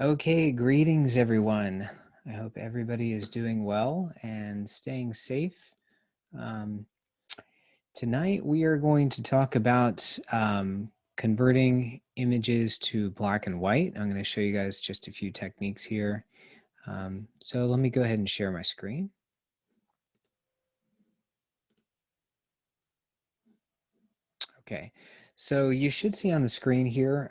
Okay, greetings everyone. I hope everybody is doing well and staying safe. Um, Tonight we are going to talk about converting images to black and white. I'm going to show you guys just a few techniques here. So let me go ahead and share my screen. Okay, so you should see on the screen here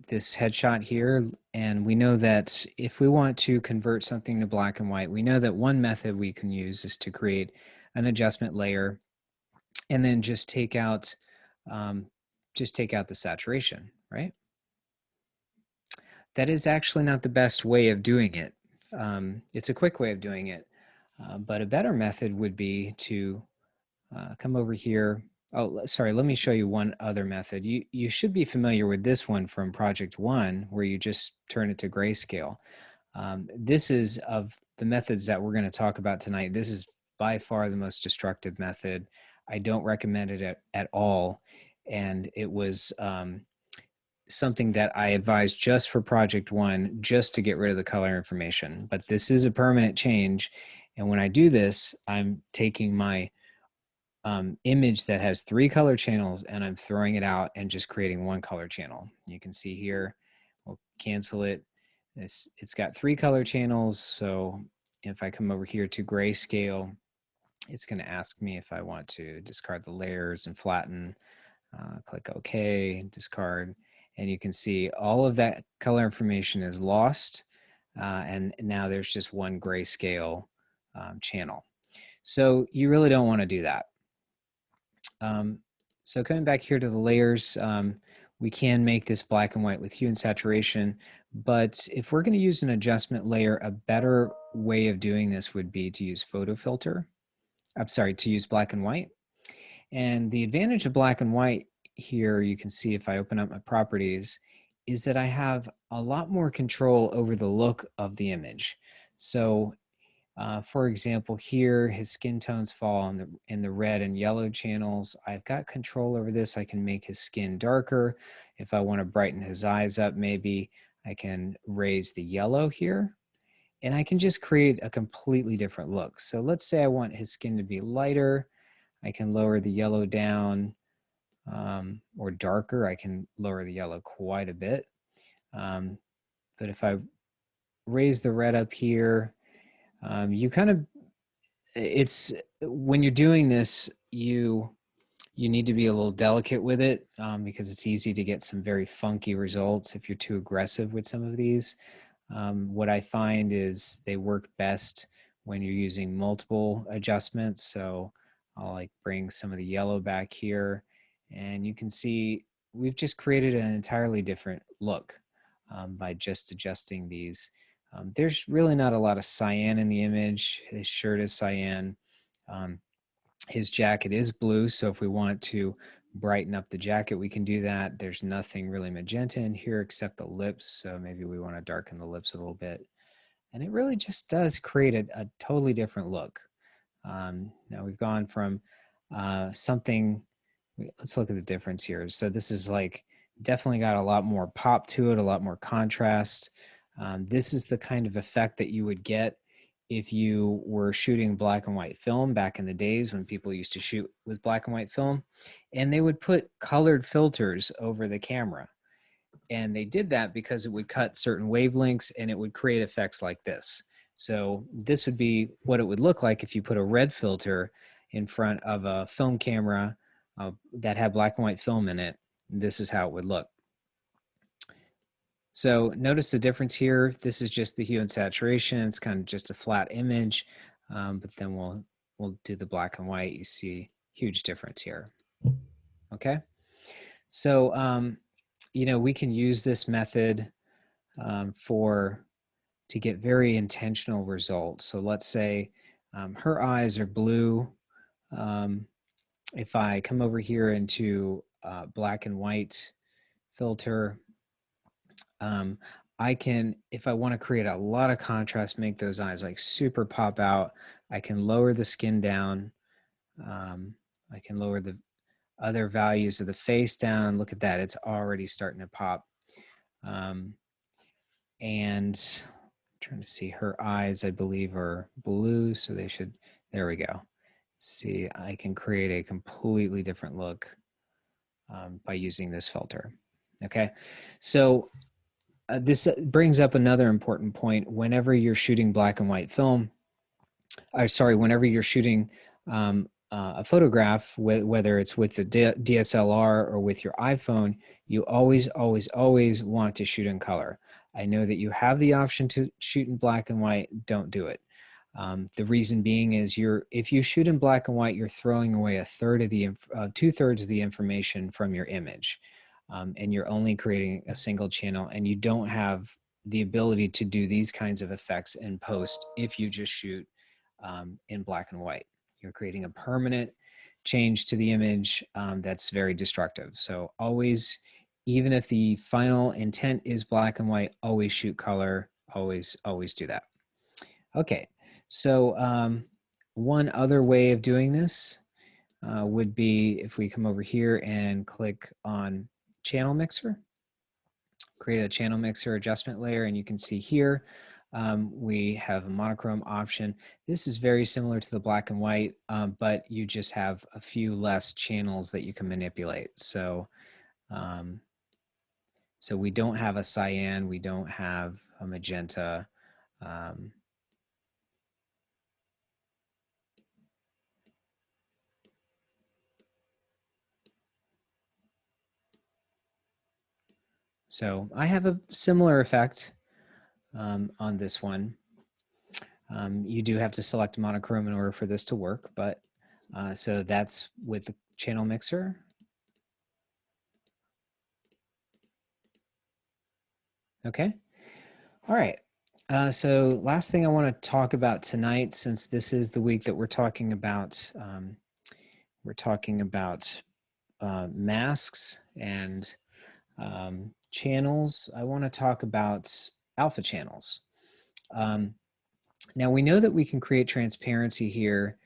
this headshot here, and we know that if we want to convert something to black and white, we know that one method we can use is to create an adjustment layer and then just take out the saturation, right? That is actually not the best way of doing it. It's a quick way of doing it, but a better method would be to come over here. Oh, sorry, let me show you one other method. You should be familiar with this one from Project One, where you just turn it to grayscale. This is, of the methods that we're going to talk about tonight, this is by far the most destructive method. I don't recommend it at all. And it was something that I advised just for Project One, just to get rid of the color information. But this is a permanent change. And when I do this, I'm taking my image that has 3 color channels and I'm throwing it out and just creating 1 color channel. You can see here, we'll cancel it. It's got 3 color channels. So if I come over here to grayscale, it's going to ask me if I want to discard the layers and flatten. Click OK, discard. And you can see all of that color information is lost. And now there's just 1 grayscale channel. So you really don't want to do that. So coming back here to the layers, we can make this black and white with hue and saturation, but if we're going to use an adjustment layer, a better way of doing this would be to use photo filter. I'm sorry, to use black and white. And the advantage of black and white here, you can see if I open up my properties, is that I have a lot more control over the look of the image. So for example, here his skin tones fall in the red and yellow channels. I've got control over this. I can make his skin darker. If I want to brighten his eyes up, maybe I can raise the yellow here. And I can just create a completely different look. So let's say I want his skin to be lighter. I can lower the yellow down, or darker. I can lower the yellow quite a bit. But if I raise the red up here, you kind of, it's, when you're doing this, you need to be a little delicate with it, because it's easy to get some very funky results if you're too aggressive with some of these. What I find is they work best when you're using multiple adjustments. So I'll like bring some of the yellow back here, and you can see we've just created an entirely different look by just adjusting these. There's really not a lot of cyan in the image. His shirt is cyan. Um, his jacket is blue, so if we want to brighten up the jacket, we can do that. There's nothing really magenta in here except the lips, so maybe we want to darken the lips a little bit. And it really just does create a totally different look. Now we've gone from something, let's look at the difference here. So this is like definitely got a lot more pop to it, a lot more contrast. This is the kind of effect that you would get if you were shooting black and white film back in the days when people used to shoot with black and white film, and they would put colored filters over the camera. And they did that because it would cut certain wavelengths and it would create effects like this. So this would be what it would look like if you put a red filter in front of a film camera that had black and white film in it. This is how it would look. So notice the difference here. This is just the hue and saturation. It's kind of just a flat image, but then we'll do the black and white. You see huge difference here. Okay, so you know, we can use this method to get very intentional results. So let's say her eyes are blue. If I come over here into black and white filter, I can, if I want to create a lot of contrast, make those eyes like super pop out, I can lower the skin down. I can lower the other values of the face down. Look at that, it's already starting to pop. Um, And I'm trying to see, her eyes, I believe, are blue, so they should, there we go. See, I can create a completely different look by using this filter. Okay, so this brings up another important point. Whenever you're shooting black and white film, whenever you're shooting a photograph, whether it's with the DSLR or with your iPhone, you always, always, always want to shoot in color. I know that you have the option to shoot in black and white. Don't do it. The reason being is if you shoot in black and white, you're throwing away a third of the 2/3 of the information from your image, and you're only creating a single channel, and you don't have the ability to do these kinds of effects in post if you just shoot in black and white. You're creating a permanent change to the image that's very destructive. So always, even if the final intent is black and white, always shoot color. Always, always do that. Okay, so one other way of doing this would be if we come over here and click on Channel Mixer, create a Channel Mixer adjustment layer, and you can see here we have a monochrome option. This is very similar to the black and white, but you just have a few less channels that you can manipulate. So, so we don't have a cyan, we don't have a magenta. So I have a similar effect on this one. You do have to select monochrome in order for this to work, but so that's with the channel mixer. Okay. All right. So last thing I want to talk about tonight, since this is the week that we're talking about masks and channels, I want to talk about alpha channels. Now we know that we can create transparency here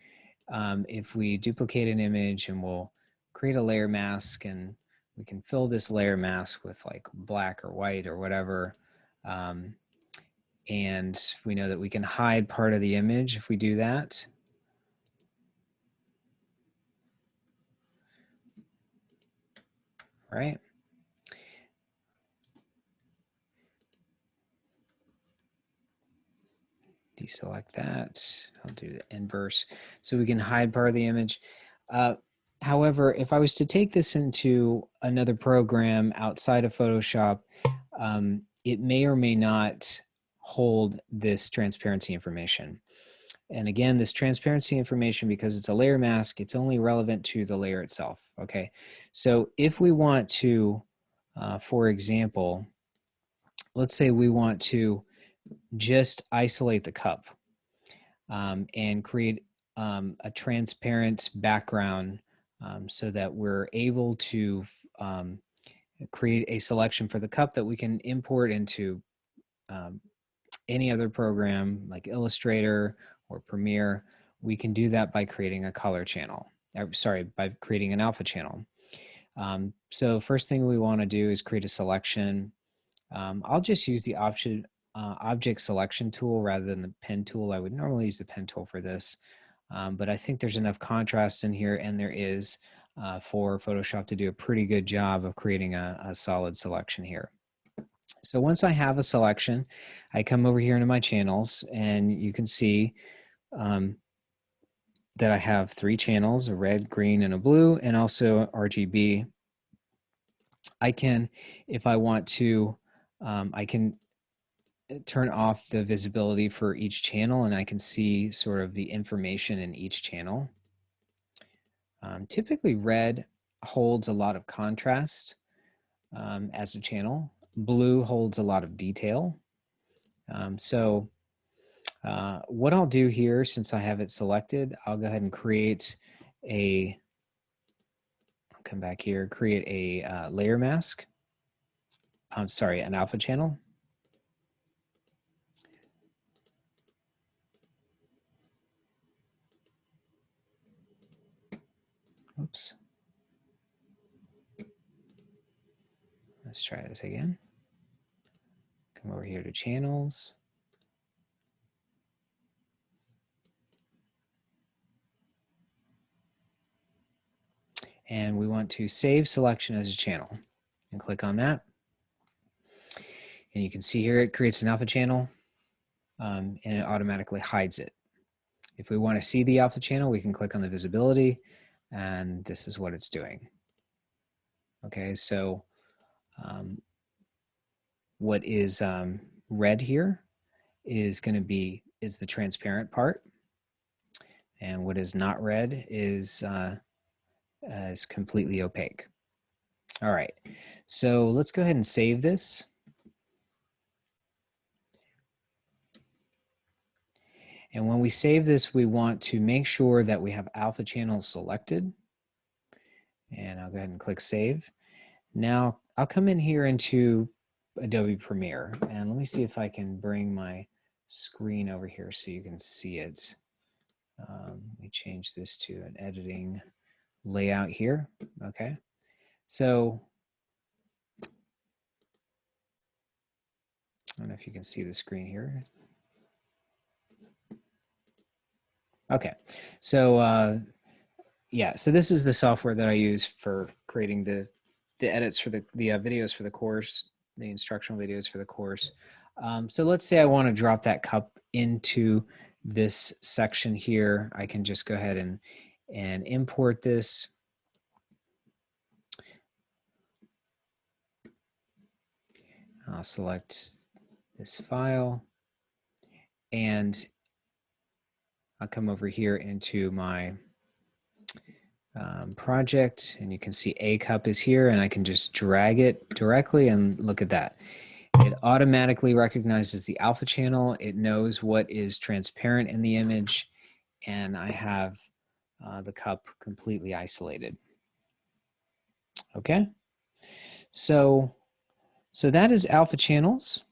if we duplicate an image, and we'll create a layer mask, and we can fill this layer mask with like black or white or whatever. And we know that we can hide part of the image if we do that. Right? Deselect that. I'll do the inverse. So we can hide part of the image. However, if I was to take this into another program outside of Photoshop, it may or may not hold this transparency information. And again, this transparency information, because it's a layer mask, it's only relevant to the layer itself. Okay, so if we want to, for example, let's say we want to just isolate the cup and create a transparent background so that we're able to create a selection for the cup that we can import into any other program like Illustrator or Premiere. We can do that by creating a color channel. By creating an alpha channel. So first thing we want to do is create a selection. I'll just use the object selection tool rather than the pen tool. I would normally use the pen tool for this, but I think there's enough contrast in here, and there is for Photoshop to do a pretty good job of creating a solid selection here. So once I have a selection, I come over here into my channels, and you can see that I have 3 channels, a red, green, and a blue, and also RGB. I can, if I want to, I can turn off the visibility for each channel, and I can see sort of the information in each channel. Typically red holds a lot of contrast as a channel. Blue holds a lot of detail. So what I'll do here, since I have it selected, I'll go ahead and create a, I'll come back here, create a layer mask. I'm sorry, an alpha channel. Oops. Let's try this again. Come over here to channels. And we want to save selection as a channel. And click on that. And you can see here it creates an alpha channel, and it automatically hides it. If we want to see the alpha channel, we can click on the visibility, and this is what it's doing. Okay, so what is red here is going to be the transparent part, and what is not red is completely opaque. All right, so let's go ahead and save this. And when we save this, we want to make sure that we have alpha channels selected. And I'll go ahead and click save. Now I'll come in here into Adobe Premiere, and let me see if I can bring my screen over here so you can see it. Let me change this to an editing layout here. Okay, so I don't know if you can see the screen here. Okay, so yeah, so this is the software that I use for creating the edits for the videos for the course, the instructional videos for the course. So let's say I want to drop that cup into this section here. I can just go ahead and import this. I'll select this file, and I'll come over here into my project, and you can see a cup is here, and I can just drag it directly, and look at that. It automatically recognizes the alpha channel. It knows what is transparent in the image, and I have the cup completely isolated. Okay, so that is alpha channels.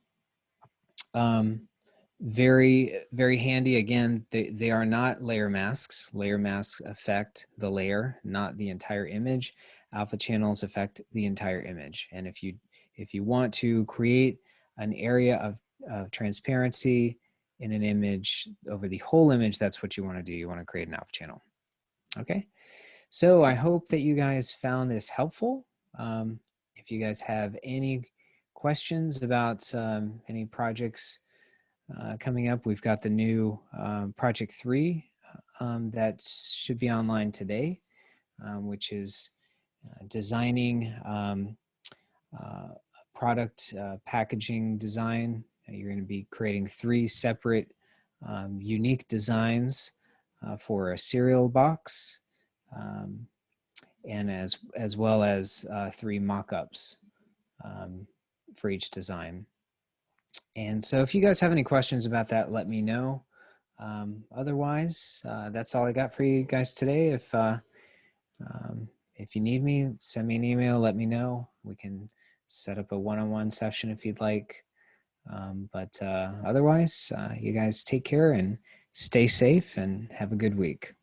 Very, very handy. Again, they are not layer masks. Layer masks affect the layer, not the entire image. Alpha channels affect the entire image. And if you want to create an area of transparency in an image over the whole image, that's what you want to do. You want to create an alpha channel. Okay, so I hope that you guys found this helpful. If you guys have any questions about any projects coming up, we've got the new Project 3 that should be online today, which is designing product packaging design. You're going to be creating 3 separate unique designs for a cereal box, and as well as 3 mock-ups for each design. And so if you guys have any questions about that, let me know. Otherwise, that's all I got for you guys today. If you need me, send me an email, let me know. We can set up a one-on-one session if you'd like. But otherwise, you guys take care and stay safe and have a good week.